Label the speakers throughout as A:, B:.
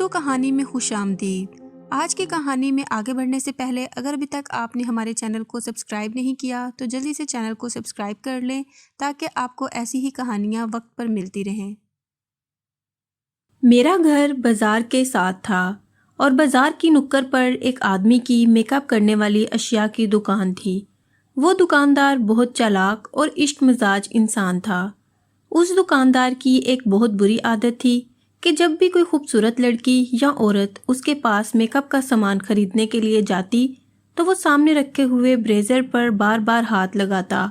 A: دوستوں کہانی میں خوش آمدید۔ آج کی کہانی میں آگے بڑھنے سے پہلے اگر ابھی تک آپ نے ہمارے چینل کو سبسکرائب نہیں کیا تو جلدی سے چینل کو سبسکرائب کر لیں تاکہ آپ کو ایسی ہی کہانیاں وقت پر ملتی رہیں۔ میرا گھر بازار کے ساتھ تھا اور بازار کی نکڑ پر ایک آدمی کی میک اپ کرنے والی اشیاء کی دکان تھی۔ وہ دکاندار بہت چالاک اور عشق مزاج انسان تھا۔ اس دکاندار کی ایک بہت بری عادت تھی کہ جب بھی کوئی خوبصورت لڑکی یا عورت اس کے پاس میک اپ کا سامان خریدنے کے لیے جاتی تو وہ سامنے رکھے ہوئے بریزر پر بار بار ہاتھ لگاتا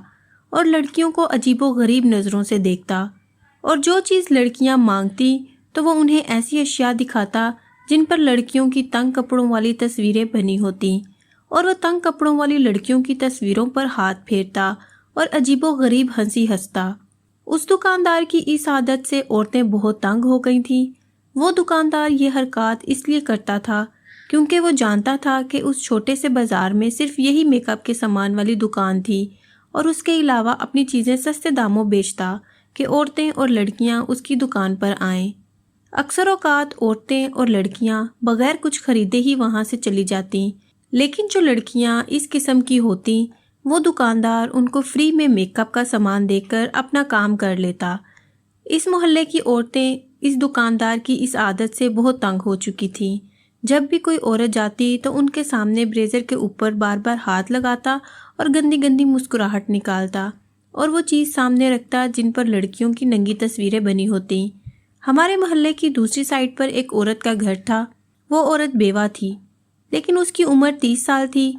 A: اور لڑکیوں کو عجیب و غریب نظروں سے دیکھتا، اور جو چیز لڑکیاں مانگتی تو وہ انہیں ایسی اشیاء دکھاتا جن پر لڑکیوں کی تنگ کپڑوں والی تصویریں بنی ہوتی، اور وہ تنگ کپڑوں والی لڑکیوں کی تصویروں پر ہاتھ پھیرتا اور عجیب و غریب ہنسی ہنستا۔ اس دکاندار کی اس عادت سے عورتیں بہت تنگ ہو گئی تھیں۔ وہ دکاندار یہ حرکات اس لیے کرتا تھا کیونکہ وہ جانتا تھا کہ اس چھوٹے سے بازار میں صرف یہی میک اپ کے سامان والی دکان تھی، اور اس کے علاوہ اپنی چیزیں سستے داموں بیچتا کہ عورتیں اور لڑکیاں اس کی دکان پر آئیں۔ اکثر اوقات عورتیں اور لڑکیاں بغیر کچھ خریدے ہی وہاں سے چلی جاتیں، لیکن جو لڑکیاں اس قسم کی ہوتیں وہ دکاندار ان کو فری میں میک اپ کا سامان دے کر اپنا کام کر لیتا۔ اس محلے کی عورتیں اس دکاندار کی اس عادت سے بہت تنگ ہو چکی تھیں۔ جب بھی کوئی عورت جاتی تو ان کے سامنے بریزر کے اوپر بار بار ہاتھ لگاتا اور گندی گندی مسکراہٹ نکالتا اور وہ چیز سامنے رکھتا جن پر لڑکیوں کی ننگی تصویریں بنی ہوتی۔ ہمارے محلے کی دوسری سائڈ پر ایک عورت کا گھر تھا۔ وہ عورت بیوہ تھی لیکن اس کی عمر 30 سال تھی۔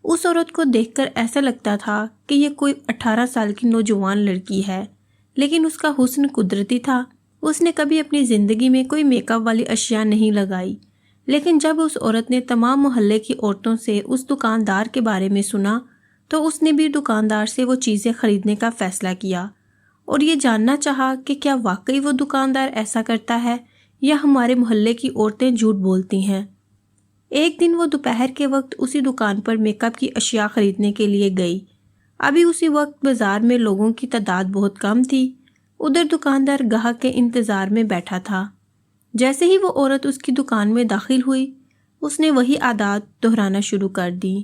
A: اس عورت کو دیکھ کر ایسا لگتا تھا کہ یہ کوئی 18 سال کی نوجوان لڑکی ہے، لیکن اس کا حسن قدرتی تھا۔ اس نے کبھی اپنی زندگی میں کوئی میک اپ والی اشیاء نہیں لگائی، لیکن جب اس عورت نے تمام محلے کی عورتوں سے اس دکاندار کے بارے میں سنا تو اس نے بھی دکاندار سے وہ چیزیں خریدنے کا فیصلہ کیا اور یہ جاننا چاہا کہ کیا واقعی وہ دکاندار ایسا کرتا ہے یا ہمارے محلے کی عورتیں جھوٹ بولتی ہیں۔ ایک دن وہ دوپہر کے وقت اسی دکان پر میک اپ کی اشیاء خریدنے کے لیے گئی۔ ابھی اسی وقت بازار میں لوگوں کی تعداد بہت کم تھی۔ ادھر دکاندار گاہک کے انتظار میں بیٹھا تھا۔ جیسے ہی وہ عورت اس کی دکان میں داخل ہوئی، اس نے وہی عادات دہرانا شروع کر دی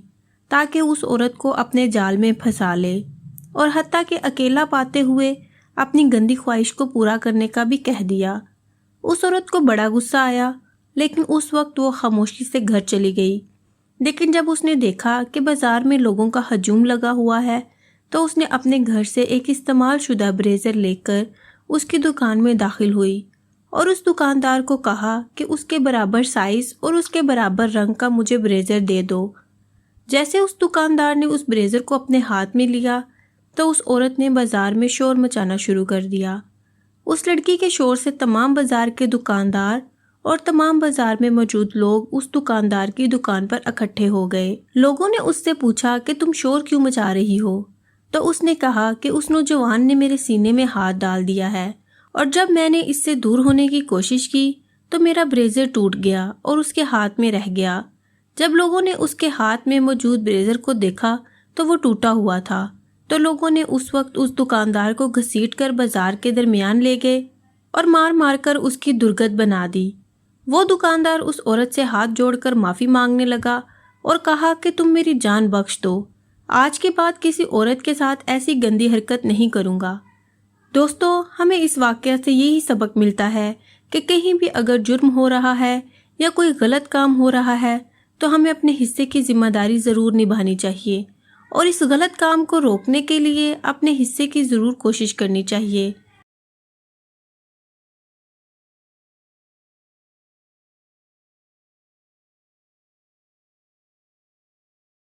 A: تاکہ اس عورت کو اپنے جال میں پھنسا لے، اور حتیٰ کہ اکیلا پاتے ہوئے اپنی گندی خواہش کو پورا کرنے کا بھی کہہ دیا۔ اس عورت کو بڑا غصہ آیا، لیکن اس وقت وہ خاموشی سے گھر چلی گئی۔ لیکن جب اس نے دیکھا کہ بازار میں لوگوں کا ہجوم لگا ہوا ہے تو اس نے اپنے گھر سے ایک استعمال شدہ بریزر لے کر اس کی دکان میں داخل ہوئی اور اس دکاندار کو کہا کہ اس کے برابر سائز اور اس کے برابر رنگ کا مجھے بریزر دے دو۔ جیسے اس دکاندار نے اس بریزر کو اپنے ہاتھ میں لیا تو اس عورت نے بازار میں شور مچانا شروع کر دیا۔ اس لڑکی کے شور سے تمام بازار کے دکاندار اور تمام بازار میں موجود لوگ اس دکاندار کی دکان پر اکٹھے ہو گئے۔ لوگوں نے اس سے پوچھا کہ تم شور کیوں مچا رہی ہو؟ تو اس نے کہا کہ اس نوجوان نے میرے سینے میں ہاتھ ڈال دیا ہے، اور جب میں نے اس سے دور ہونے کی کوشش کی تو میرا بریزر ٹوٹ گیا اور اس کے ہاتھ میں رہ گیا۔ جب لوگوں نے اس کے ہاتھ میں موجود بریزر کو دیکھا تو وہ ٹوٹا ہوا تھا، تو لوگوں نے اس وقت اس دکاندار کو گھسیٹ کر بازار کے درمیان لے گئے اور مار مار کر اس کی درگت بنا دی۔ وہ دکاندار اس عورت سے ہاتھ جوڑ کر معافی مانگنے لگا اور کہا کہ تم میری جان بخش دو، آج کے بعد کسی عورت کے ساتھ ایسی گندی حرکت نہیں کروں گا۔ دوستو، ہمیں اس واقعہ سے یہی سبق ملتا ہے کہ کہیں بھی اگر جرم ہو رہا ہے یا کوئی غلط کام ہو رہا ہے تو ہمیں اپنے حصے کی ذمہ داری ضرور نبھانی چاہیے، اور اس غلط کام کو روکنے کے لیے اپنے حصے کی ضرور کوشش کرنی چاہیے۔